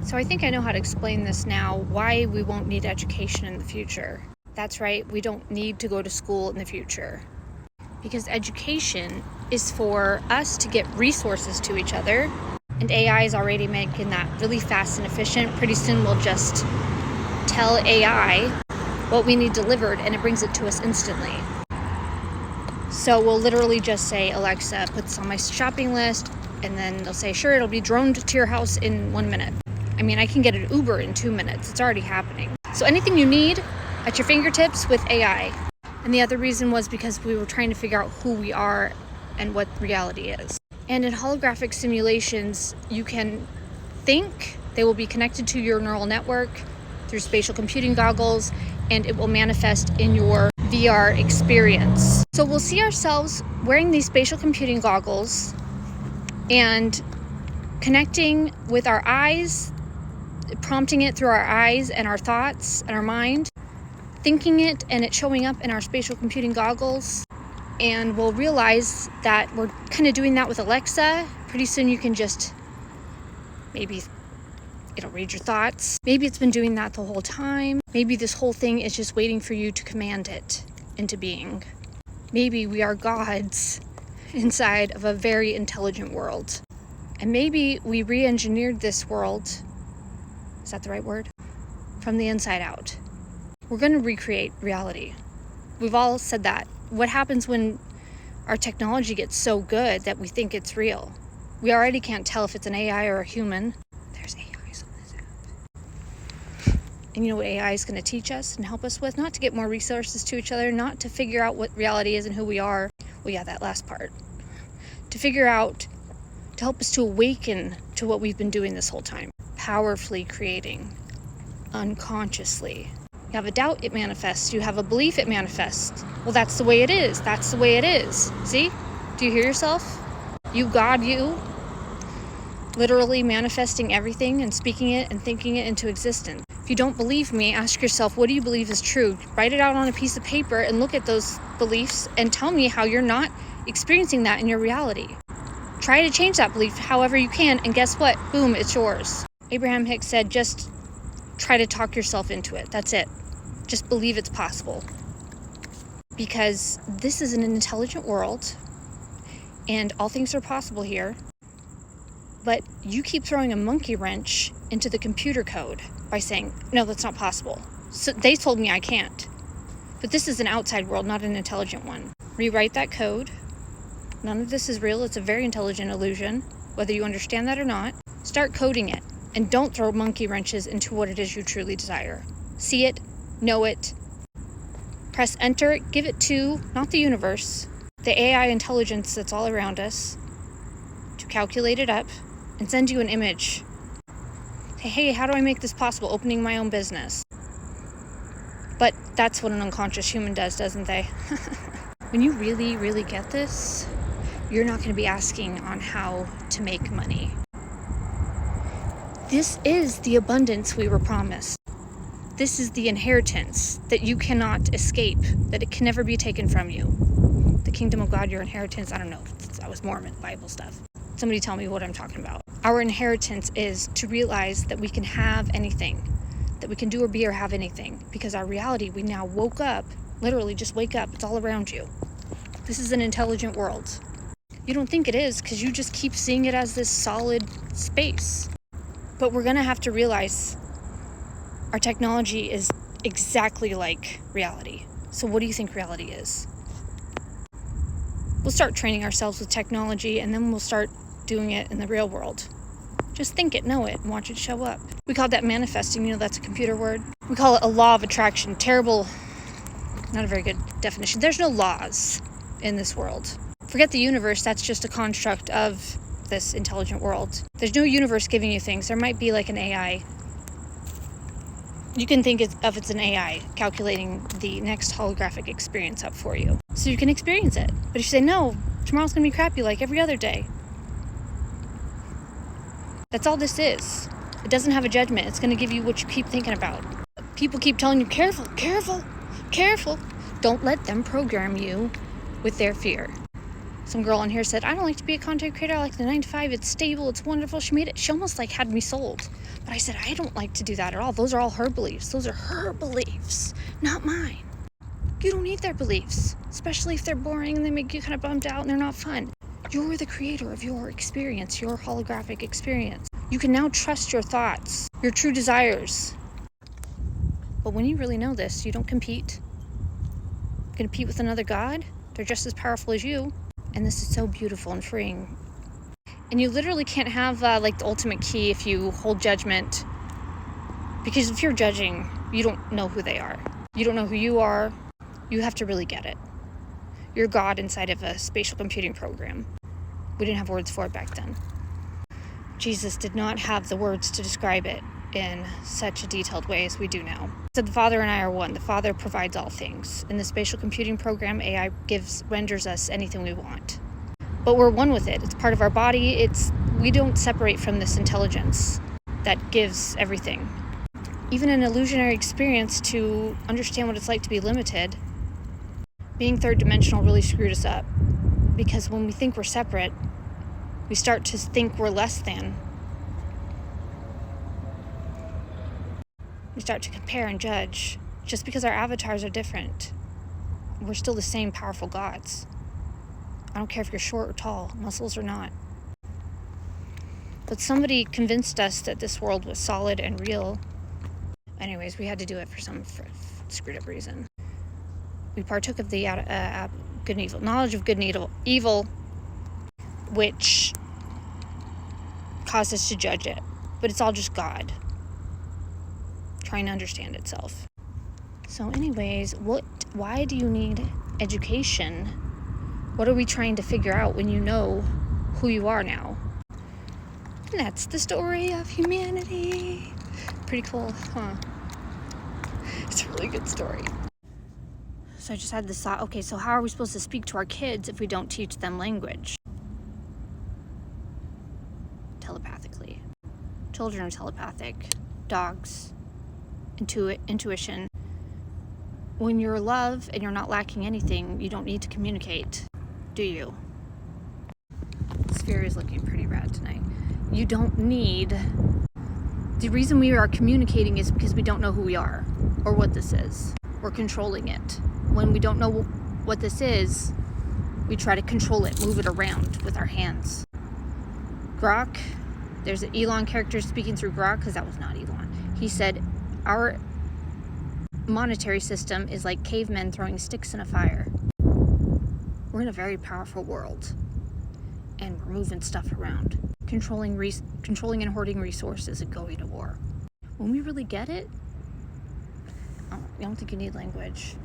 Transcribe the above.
So I think I know how to explain this now, why we won't need education in the future. That's right, we don't need to go to school in the future. Because education is for us to get resources to each other, and AI is already making that really fast and efficient. Pretty soon we'll just tell AI what we need delivered, and it brings it to us instantly. So we'll literally just say, Alexa, put this on my shopping list, and then they'll say, sure, it'll be droned to your house in 1 minute. I mean, I can get an Uber in 2 minutes. It's already happening. So anything you need at your fingertips with AI. And the other reason was because we were trying to figure out who we are and what reality is. And in holographic simulations, you can think, they will be connected to your neural network through spatial computing goggles, and it will manifest in your VR experience. So we'll see ourselves wearing these spatial computing goggles and connecting with our eyes, prompting it through our eyes and our thoughts and our mind, thinking it and it showing up in our spatial computing goggles. And we'll realize that we're kind of doing that with Alexa. Pretty soon you can just, maybe it'll read your thoughts. Maybe it's been doing that the whole time. Maybe this whole thing is just waiting for you to command it into being. Maybe we are gods inside of a very intelligent world. And maybe we re-engineered this world, is that the right word? From the inside out. We're going to recreate reality. We've all said that. What happens when our technology gets so good that we think it's real? We already can't tell if it's an AI or a human. There's AIs on this app. And you know what AI is going to teach us and help us with? Not to get more resources to each other, not to figure out what reality is and who we are. Well, yeah, that last part. To figure out, to help us to awaken to what we've been doing this whole time. Powerfully creating, unconsciously. You have a doubt, it manifests. You have a belief, it manifests. Well, that's the way it is. That's the way it is. See? Do you hear yourself? You, God, you. Literally manifesting everything and speaking it and thinking it into existence. If you don't believe me, ask yourself, what do you believe is true? Write it out on a piece of paper and look at those beliefs and tell me how you're not experiencing that in your reality. Try to change that belief however you can, and guess what? Boom, it's yours. Abraham Hicks said, just try to talk yourself into it. That's it. Just believe it's possible. Because this is an intelligent world, and all things are possible here. But you keep throwing a monkey wrench into the computer code by saying, no, that's not possible. So they told me I can't. But this is an outside world, not an intelligent one. Rewrite that code. None of this is real. It's a very intelligent illusion, whether you understand that or not. Start coding it, and don't throw monkey wrenches into what it is you truly desire. See it, know it, press enter, give it to, not the universe, the AI intelligence that's all around us, to calculate it up and send you an image. Say, hey, how do I make this possible? Opening my own business. But that's what an unconscious human does, doesn't they? When you really, really get this, you're not going to be asking on how to make money. This is the abundance we were promised. This is the inheritance that you cannot escape, that it can never be taken from you. The kingdom of God, your inheritance, I don't know, that was Mormon Bible stuff. Somebody tell me what I'm talking about. Our inheritance is to realize that we can have anything, that we can do or be or have anything, because our reality, we now woke up, literally just wake up, it's all around you. This is an intelligent world. You don't think it is because you just keep seeing it as this solid space. But we're going to have to realize our technology is exactly like reality. So what do you think reality is? We'll start training ourselves with technology, and then we'll start doing it in the real world. Just think it, know it, and watch it show up. We call that manifesting. You know, that's a computer word. We call it a law of attraction. Terrible, not a very good definition. There's no laws in this world. Forget the universe. That's just a construct of this intelligent world. There's no universe giving you things. There might be like an AI. You can think of it's an AI calculating the next holographic experience up for you, so you can experience it. But if you say, no, tomorrow's going to be crappy like every other day, that's all this is. It doesn't have a judgment. It's going to give you what you keep thinking about. People keep telling you, careful, careful, careful. Don't let them program you with their fear. Some girl on here said, I don't like to be a content creator. I like the 9 to 5. It's stable. It's wonderful. She almost like had me sold. But I said, I don't like to do that at all. Those are all her beliefs. Those are her beliefs, not mine. You don't need their beliefs, especially if they're boring and they make you kind of bummed out and they're not fun. You're the creator of your experience, your holographic experience. You can now trust your thoughts, your true desires. But when you really know this, you don't compete. Compete with another god. They're just as powerful as you. And this is so beautiful and freeing. And you literally can't have like the ultimate key if you hold judgment. Because if you're judging, you don't know who they are. You don't know who you are. You have to really get it. You're God inside of a spatial computing program. We didn't have words for it back then. Jesus did not have the words to describe it in such a detailed way as we do now. He said the Father and I are one. The Father provides all things. In the spatial computing program, AI renders us anything we want. But we're one with it. It's part of our body. We don't separate from this intelligence that gives everything. Even an illusionary experience to understand what it's like to be limited, being third dimensional really screwed us up. Because when we think we're separate, we start to think we're less than. We start to compare and judge. Just because our avatars are different, we're still the same powerful gods. I don't care if you're short or tall, muscles or not. But somebody convinced us that this world was solid and real. Anyways, we had to do it for some screwed up reason. We partook of the good and evil, knowledge of good and evil, which caused us to judge it. But it's all just God trying to understand itself. So anyways, why do you need education? What are we trying to figure out when you know who you are now? And that's the story of humanity. Pretty cool, huh? It's a really good story. So I just had this thought, okay, so how are we supposed to speak to our kids if we don't teach them language? Telepathically. Children are telepathic. Dogs. Intuition. When you're love and you're not lacking anything, you don't need to communicate, do you? Sphere is looking pretty rad tonight. You don't need... The reason we are communicating is because we don't know who we are or what this is. We're controlling it. When we don't know what this is, we try to control it, move it around with our hands. Grok, there's an Elon character speaking through Grok, because that was not Elon. He said, our monetary system is like cavemen throwing sticks in a fire. We're in a very powerful world, and we're moving stuff around. Controlling and hoarding resources and going to war. When we really get it, I don't think you need language.